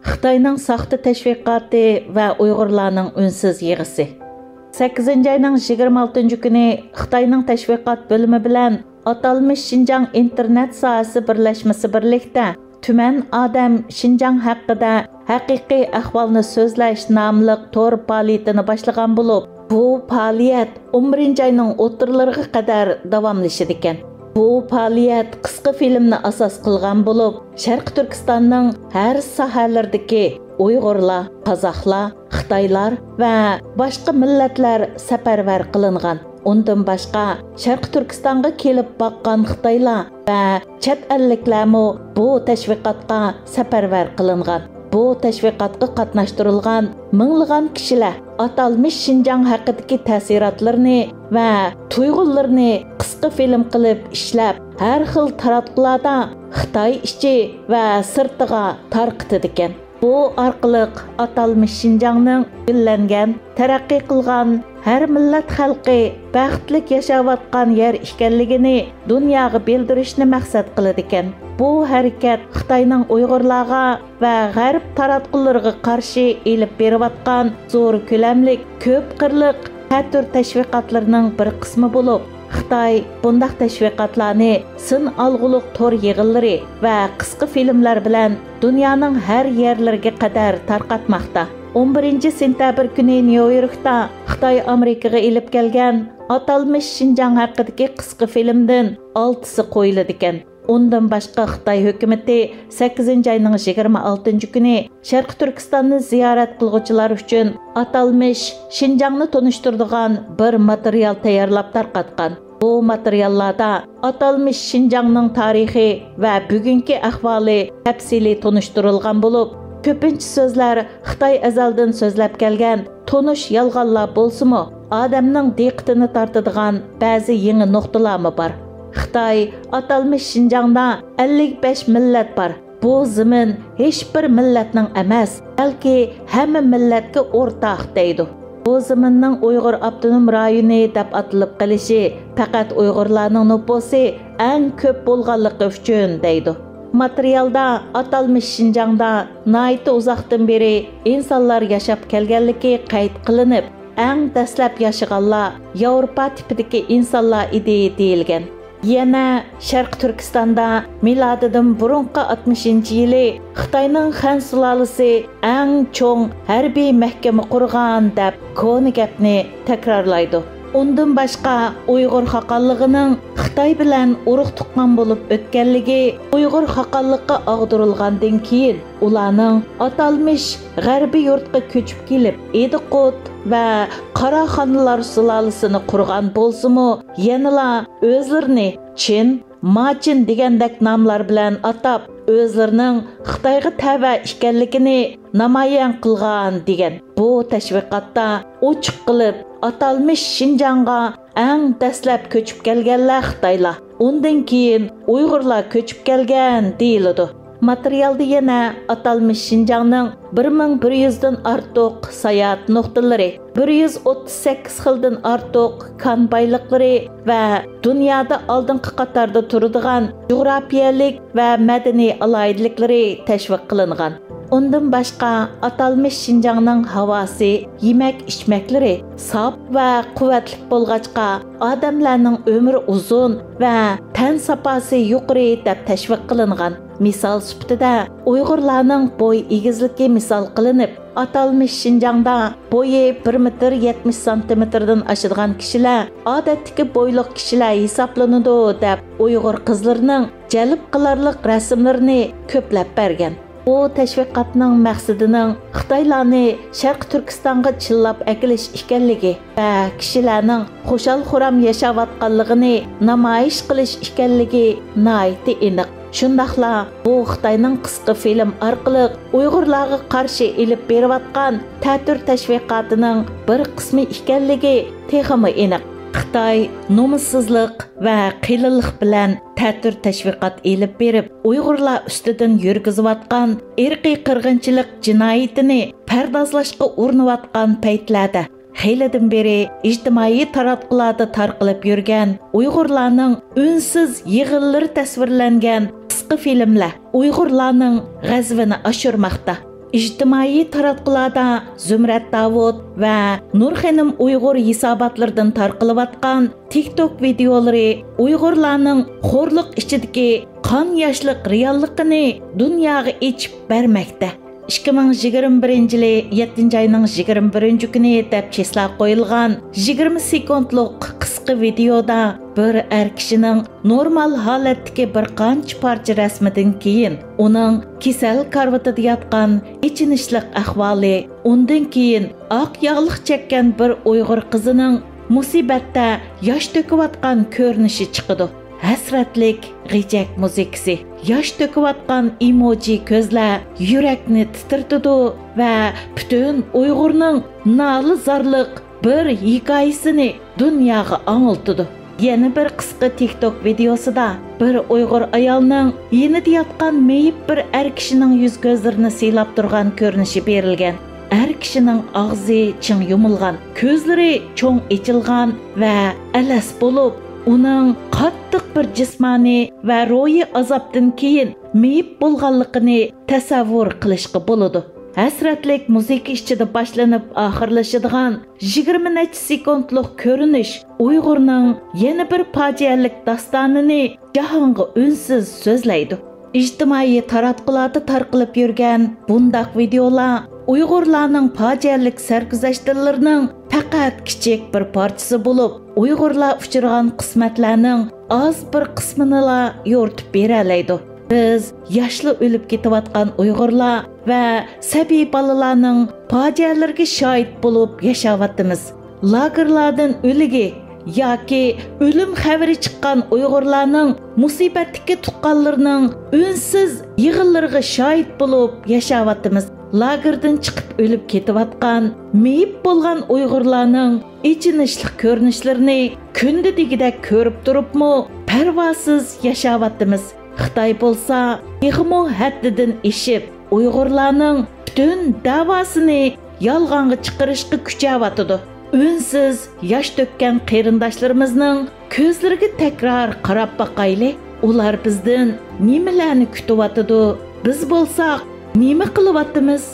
Xitayning saxta təşviqatı və Uyğurlarning unsiz yığısı. 8 ayning 26 kuni Xitayning təşviqat bölümü bilan atalmış Şinjan internet sohasi birlashmasi birlikda Tümen Adam Şinjan haqida haqiqiy ahvolni so'zlash nomli tor faoliyatini boshlagan bo'lib, bu faoliyat 11 ayning o'rtalariga qadar davomlashadi ekan. Bu faoliyat qisqa filmni asos qilgan bo'lib, Sharq Turkistonning har sohalardagi Uyg'urlar, Qozoqlar, Xitoylar va boshqa millatlar safarbar qilingan. Undan boshqa Sharq Turkistonga kelib boqqan Xitoylar va chet elliklarmi bu tashviqotga safarbar qilingan. Bu tashviqotga qatnashtirilgan minglagan kishilar atalmış Şinjan haqidagi ta'sirotlarni va tuyg'ularni qisqa film qilib ishlab, har xil taratqularda Xitoy ichi va sirtiga tarqitadi ekan. Bu orqali atalmış Şinjanning gullangan, taraqqiy qilgan har millat xalqi baxtli yashayotgan yer ekanligini dunyoga bildirishni maqsad qiladi ekan. Bu harakat Xitoyning Uyg'urlarga va g'arb taratqullariga qarshi elib berayotgan zo'r ko'lamlik, ko'p qirliq ta'tir tashviqotlarining bir qismi bo'lib, Xitoy bundaq tashviqotlarni sin alg'uluq tor yig'inlari va qisqa filmlar bilan dunyoning har yerlariga qadar tarqatmoqda. 11 sentabr kuni Nyu-Yorkda Xitoy Amerikaga elib kelgan atalmış Şinjan haqidagi qisqa filmdan 6si qo'yiladi ekan. Undan boshqa Xitoy hukumatı 8 ayning 26 kuni Sharq Turkistonni ziyorat qiluvchilar uchun atalmış Şinjanni tunishtiradigan bir material tayyorlab tarqatgan. Bu materiallarda atalmış Şinjanning tarixi va bugungi ahvoli tafsili tunishtirilgan bo'lib, ko'pincha so'zlar Xitoy azaldan so'zlab kelgan tonish yolg'onlar bo'lsa-mu, odamning diqqatini tortadigan ba'zi yangi nuqtalarmi bor. Xitoy atalmış Şinjanda 55 millat bor. Bu zamin hech bir millatning emas, balki hamma millatga o'rtaq deydi. Bu zaminning Uyg'ur avtonom rayoni deb atilib qilishi faqat Uyg'urlarning nufusi eng ko'p bo'lganligi uchun deydi. Materialda atalmış Şinjanda nayta uzoqdan beri insonlar yashab kelganligi qayd qilinib, eng dastlab yashaganlar Yevropa tipidagi insonlar edi deyilgan. Yana Sharq Turkistonda milodidan burunqi 60-yili Xitoyning Xan sulolasi eng cho'ng harbiy mahkama qurgan deb ko'ni gapni takrorlaydi. Undan boshqa Uyg'ur xaqonligining Xitoy bilan urug' tuqqan bo'lib o'tganligi, Uyg'ur xaqonligiga og'dirilgandan keyin ularning atalmış g'arbiy yurtga ko'chib kelib, Ediqot va Qaraxonlar sulolасini qurgan bo'lsa-mu, yanala o'zlarini Chin, Machin degandek nomlar bilan atab, o'zlarining Xitoyga tava ekanligini namoyon qilgan degan. Bu tashviqotda ochiq qilib atalmış Şinjanga eng dastlab ko'chib kelganlar Xitoylar. Undan keyin Uyg'urlar ko'chib kelgan deyiladi. Materialda yana atalmış Şinjanning 1100 dan ortiq sayohat nuqtalari, 138 xildan ortiq kan boyliqlari va dunyoda oldingi qatorda turadigan jo'grafiyalik va madaniy aloyidliklari tashviq qilingan. Undan boshqa atalmış Şinjanning havosi, yemak-ichmaklari sop va quvvatli bo'lg'achqa odamlarning umri uzun va tan saposi yuqori deb tashviq qilingan. Misal sifatida Uyg'urlarning bo'y egizligi misol qilinib, atalmış Şinjanda bo'yi 1 metr 70 santimetrdan oshadigan kishilar odatdagi bo'yliq kishilar hisoblanadi deb Uyg'ur qizlarining jalb qilarliq rasmlarini ko'plab bergan. Bu tashviqotning maqsadining Xitoylarni Sharq Turkistonga chillab akilish ekanligi va kishilarning xushal-xuram yashayotganligini namoyish qilish ekanligi nihoyatda aniq. Shundaqla bu Xitoyning qisqa film orqali Uyg'urlarga qarshi elib berayotgan ta'tir tashviqotining bir qismi ekanligi texmi aniq. Xitoy nomussizlik va qilinlik bilan ta'tir tashviqot elib berib, Uyg'urlar ustidan yurgizayotgan irqiy qirg'inchilik jinoyatini pardozlashga urinayotgan paytlarda xeylidan beri ijtimoiy taratqularda tarqalib yurgan Uyg'urlarning unsiz yig'inlari tasvirlangan qisqa filmlar Uyg'urlarning g'azvini oshirmoqda. İctimai taratqularda Zümrət Davud və Nurxanim Uyğur hisobotlaridan tarqalayotgan TikTok videolari Uyg'urlarning xo'rliq ichidagi qon yoshliq realligini dunyoga ichib bermoqda. 2021-yili 7-oyning 21-kuni deb chesla qo'yilgan 20 sekundlik qisqa videoda bir kishining normal holatdagi bir qancha parcha rasmidan keyin uning kasal karvatida yotgan ichinishliq ahvoli, undan keyin oq yog'liq chekkan bir Uyg'ur qizining musibatda yosh to'kayotgan ko'rinishi chiqadi. Hasratlik g'ijak muzikasi, yosh to'kayotgan emoji ko'zlar yurakni titirtidi va butun Uyg'urning noli zarliq bir hikoyasini dunyoga anglitdi. Yana bir qisqa TikTok videosida bir Uyg'ur ayolning yenida yotgan meyib bir kishining yuz ko'zlarini siylab turgan ko'rinishi berilgan. Kishining og'zi ching yumilgan, ko'zlari cho'ng ichilgan va alas bo'lib, uning qattiq bir jismoniy va ruhiy azobdan keyin meyib bo'lganligini tasavvur qilishga bo'ladi. Hasratlik muzika ichida boshlanib oxirlashadigan 20 sekundlik ko'rinish Uyg'urning yana bir fojialik dastonini jahonga unsiz so'zlaydi. Ijtimoiy taratqularda tarqalib yurgan bundaq videolar Uyg'urlarning fojialik sarguzashtlarining faqat kichik bir parchasi bo'lib, Uyg'urlar uchragan qismatlarning oz bir qismini yo'rtib beralaydi. Biz yoshli o'lib ketayotgan Uyg'urlar va sabiy bolalarning fojialariga shohid bo'lib yashayapmiz. Lagerlardan o'ligi yoki o'lim xabari chiqqan Uyg'urlarning musibatdagi tuqqanlarining unsiz yig'inlariga shohid bo'lib yashayapmiz. Lagerdan chiqib o'lib ketayotgan, meyib bo'lgan Uyg'urlarning ichinishli ko'rinishlarini kunda degidek ko'rib turibmi, parvosiz yashayapmiz. Xitoy bo'lsa, yig'imo haddidan eshib, Uyg'urlarning butun davosini yolg'onga chiqarishga kuchayotdi. Unsiz yosh to'kkan qarindoshlarimizning ko'zlariga takror qarab boqaylik. Ular bizdan nimalarni kutyapti? Biz bo'lsak, nima qilyapmiz?